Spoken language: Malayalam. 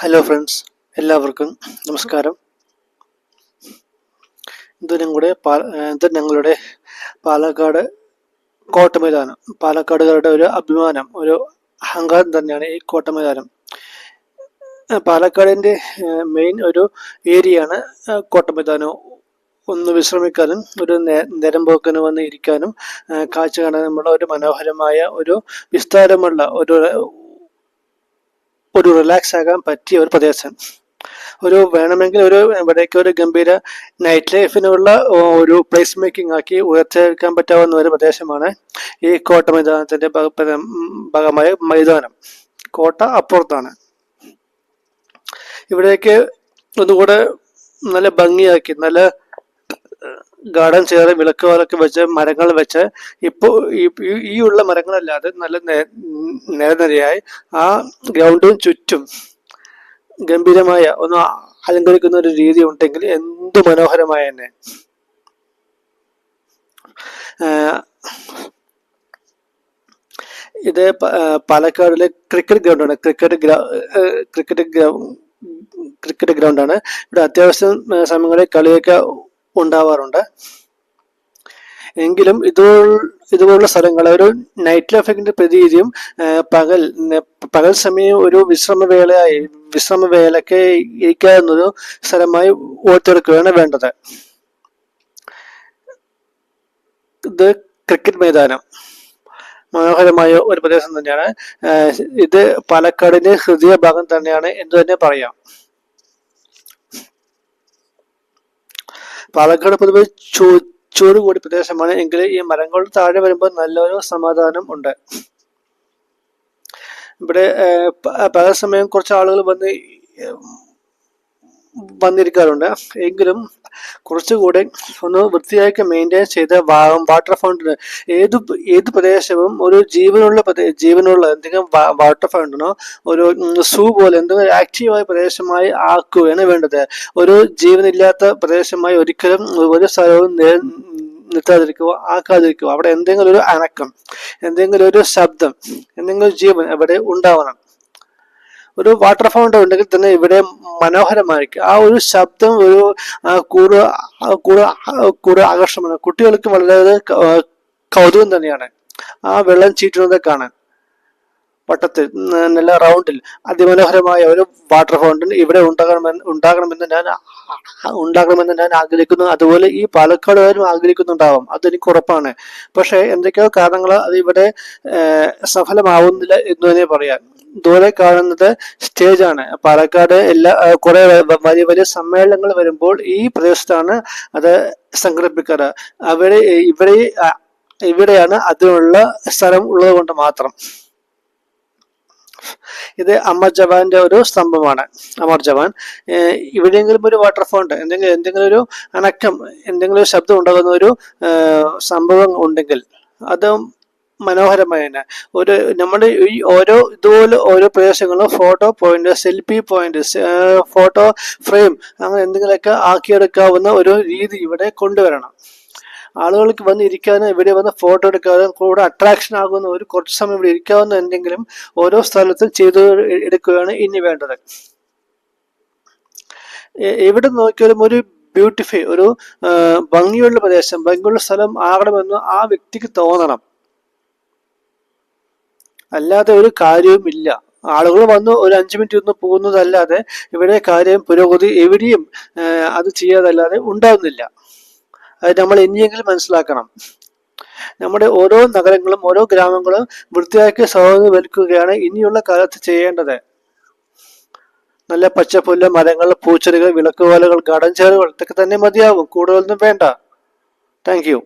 ഹലോ ഫ്രണ്ട്സ്, എല്ലാവർക്കും നമസ്കാരം. ഇത് ഞങ്ങളുടെ പാലക്കാട് കോട്ടമൈതാനം. പാലക്കാടുകാരുടെ ഒരു അഭിമാനം, ഒരു അഹങ്കാരം തന്നെയാണ് ഈ കോട്ടമൈതാനം. പാലക്കാടിൻ്റെ മെയിൻ ഒരു ഏരിയയാണ് കോട്ടമൈതാനം. ഒന്ന് വിശ്രമിക്കാനും ഒരു നേരം പോക്കിന് വന്ന് ഇരിക്കാനും കാഴ്ച കാണാനുമുള്ള ഒരു മനോഹരമായ ഒരു വിസ്താരമുള്ള ഒരു റിലാക്സ് ആകാൻ പറ്റിയ ഒരു പ്രദേശം. വേണമെങ്കിൽ ഇവിടേക്ക് ഒരു ഗംഭീര നൈറ്റ് ലൈഫിനുള്ള ഒരു പ്ലേസ് മേക്കിംഗ് ആക്കി ഉയർത്തിയെടുക്കാൻ പറ്റാവുന്ന ഒരു പ്രദേശമാണ് ഈ കോട്ട മൈതാനത്തിന്റെ ഭാഗമായ മൈതാനം. കോട്ട അപ്പുറത്താണ്. ഇവിടേക്ക് ഒന്നുകൂടെ നല്ല ഭംഗിയാക്കി, നല്ല ഗാർഡൻ ചേർന്ന് വിളക്കുകളൊക്കെ വെച്ച്, മരങ്ങൾ വെച്ച്, ഇപ്പോൾ ഈ ഉള്ള മരങ്ങളല്ലാതെ നല്ല നിരനിരയായി ആ ഗ്രൗണ്ടിന് ചുറ്റും ഗംഭീരമായ ഒന്ന് അലങ്കരിക്കുന്ന ഒരു രീതി ഉണ്ടെങ്കിൽ എന്ത് മനോഹരമായ തന്നെ. ഇത് പാലക്കാടിലെ ക്രിക്കറ്റ് ഗ്രൗണ്ടാണ്. ക്രിക്കറ്റ് ഗ്രൗണ്ടാണ്. ഇവിടെ അത്യാവശ്യം സമയങ്ങളിൽ കളിയൊക്കെ ഉണ്ടാവാറുണ്ട്. എങ്കിലും ഇതുപോലുള്ള സ്ഥലങ്ങൾ ഒരു നൈറ്റ് ലൈഫിന്റെ പ്രതീതിയും പകൽ സമയം ഒരു വിശ്രമവേളയ്ക്ക് ഇരിക്കാവുന്നൊരു സ്ഥലമായി ഓർത്തെടുക്കുകയാണ് വേണ്ടത്. ഇത് ക്രിക്കറ്റ് മൈതാനം മനോഹരമായ ഒരു പ്രദേശം തന്നെയാണ്. ഇത് പാലക്കാടിന്റെ ഹൃദയഭാഗം തന്നെയാണ് എന്ന് തന്നെ പറയാം. പാലക്കാട് പൊതുവെ ചൂട് കൂടി പ്രദേശമാണ്. എങ്കിൽ ഈ മരങ്ങൾ താഴെ വരുമ്പോൾ നല്ലൊരു സമാധാനം ഉണ്ട്. ഇവിടെ പല സമയം കുറച്ച് ആളുകൾ വന്നിരിക്കാറുണ്ട്. എങ്കിലും കുറച്ചുകൂടെ ഒന്ന് വൃത്തിയാക്കി മെയിൻറ്റെയിൻ ചെയ്ത വാട്ടർ ഫൗണ്ടന് ഏത് പ്രദേശവും ഒരു ജീവനുള്ള എന്തെങ്കിലും വാട്ടർ ഫൗണ്ടനോ ഒരു സൂ പോലെ എന്തെങ്കിലും ആക്റ്റീവായ പ്രദേശമായി ആക്കുകയാണ് വേണ്ടത്. ഒരു ജീവനില്ലാത്ത പ്രദേശമായി ഒരിക്കലും ഒരു സ്ഥലവും നിർത്താതിരിക്കുക, ആക്കാതിരിക്കുക. അവിടെ എന്തെങ്കിലും ഒരു അനക്കം, എന്തെങ്കിലും ഒരു ശബ്ദം, എന്തെങ്കിലും ജീവൻ അവിടെ ഉണ്ടാവണം. ഒരു വാട്ടർ ഫൗണ്ടൻ ഉണ്ടെങ്കിൽ തന്നെ ഇവിടെ മനോഹരമായിരിക്കും. ആ ഒരു ശബ്ദം ഒരു കൂടുതൽ ആകർഷണമാണ്. കുട്ടികൾക്ക് വളരെ കൗതുകം തന്നെയാണ് ആ വെള്ളം ചീറ്റുന്നത് കാണാൻ. വട്ടത്തിൽ നല്ല റൗണ്ടിൽ അതിമനോഹരമായ ഒരു വാട്ടർ ഫൗണ്ടൻ ഇവിടെ ഉണ്ടാകണമെന്ന് ഞാൻ ആഗ്രഹിക്കുന്നു. അതുപോലെ ഈ പാലക്കാടുകാരും ആഗ്രഹിക്കുന്നുണ്ടാവും, അതെനിക്ക് ഉറപ്പാണ്. പക്ഷെ എന്തൊക്കെയോ കാരണങ്ങൾ അത് ഇവിടെ സഫലമാവുന്നില്ല എന്ന് തന്നെ പറയാം. ദൂരെ കാണുന്നത് സ്റ്റേജാണ്. പാലക്കാട് കുറെ വലിയ സമ്മേളനങ്ങൾ വരുമ്പോൾ ഈ പ്രദേശത്താണ് അത് സംഘടിപ്പിക്കാറ്. ഇവിടെയാണ് അതിനുള്ള സ്ഥലം ഉള്ളത് കൊണ്ട് മാത്രം. ഇത് അമർ ജവാന്റെ ഒരു സ്തംഭമാണ്. അമർ ജവാൻ ഇവിടെയെങ്കിലും ഒരു വാട്ടർ ഫൗണ്ട്, എന്തെങ്കിലും ഒരു അനക്കം, എന്തെങ്കിലും ഒരു ശബ്ദം ഉണ്ടാകുന്ന ഒരു സംഭവം ഉണ്ടെങ്കിൽ അത് മനോഹരമായ തന്നെ നമ്മുടെ ഈ ഇതുപോലെ ഓരോ പ്രദേശങ്ങളും photo point, selfie point, photo frame, അങ്ങനെ എന്തെങ്കിലുമൊക്കെ ആക്കിയെടുക്കാവുന്ന ഒരു രീതി ഇവിടെ കൊണ്ടുവരണം. ആളുകൾക്ക് വന്ന് ഇരിക്കാനും ഇവിടെ വന്ന് ഫോട്ടോ എടുക്കാനും കൂടെ അട്രാക്ഷൻ ആകുന്ന കുറച്ച് സമയം ഇവിടെ ഇരിക്കാവുന്ന എന്തെങ്കിലും ഓരോ സ്ഥലത്തും ചെയ്തു എടുക്കുകയാണ് ഇനി വേണ്ടത്. എവിടെ നോക്കിയാലും ഒരു ബ്യൂട്ടിഫൈ, ഒരു ഭംഗിയുള്ള പ്രദേശം, ഭംഗിയുള്ള സ്ഥലം ആകണമെന്ന് ആ വ്യക്തിക്ക് തോന്നണം. അല്ലാതെ ഒരു കാര്യവുമില്ല. ആളുകൾ വന്ന് ഒരു 5 മിനിറ്റ് ഒന്ന് പോകുന്നതല്ലാതെ ഇവിടെ കാര്യം പുരോഗതി എവിടെയും അത് ചെയ്യാതല്ലാതെ ഉണ്ടാകുന്നില്ല. അത് നമ്മൾ ഇനിയെങ്കിലും മനസ്സിലാക്കണം. നമ്മുടെ ഓരോ നഗരങ്ങളും ഓരോ ഗ്രാമങ്ങളും വൃത്തിയാക്കി സൗകര്യവൽക്കുകയാണ് ഇനിയുള്ള കാലത്ത് ചെയ്യേണ്ടത്. നല്ല പച്ചപ്പുല്ല്, മരങ്ങൾ, പൂച്ചെടികൾ, വിളക്കുവാലകൾ, ഗാർഡൻ ചെയറുകൾ, ഇതൊക്കെ തന്നെ മതിയാവും. കൂടുതലൊന്നും വേണ്ട. Thank you.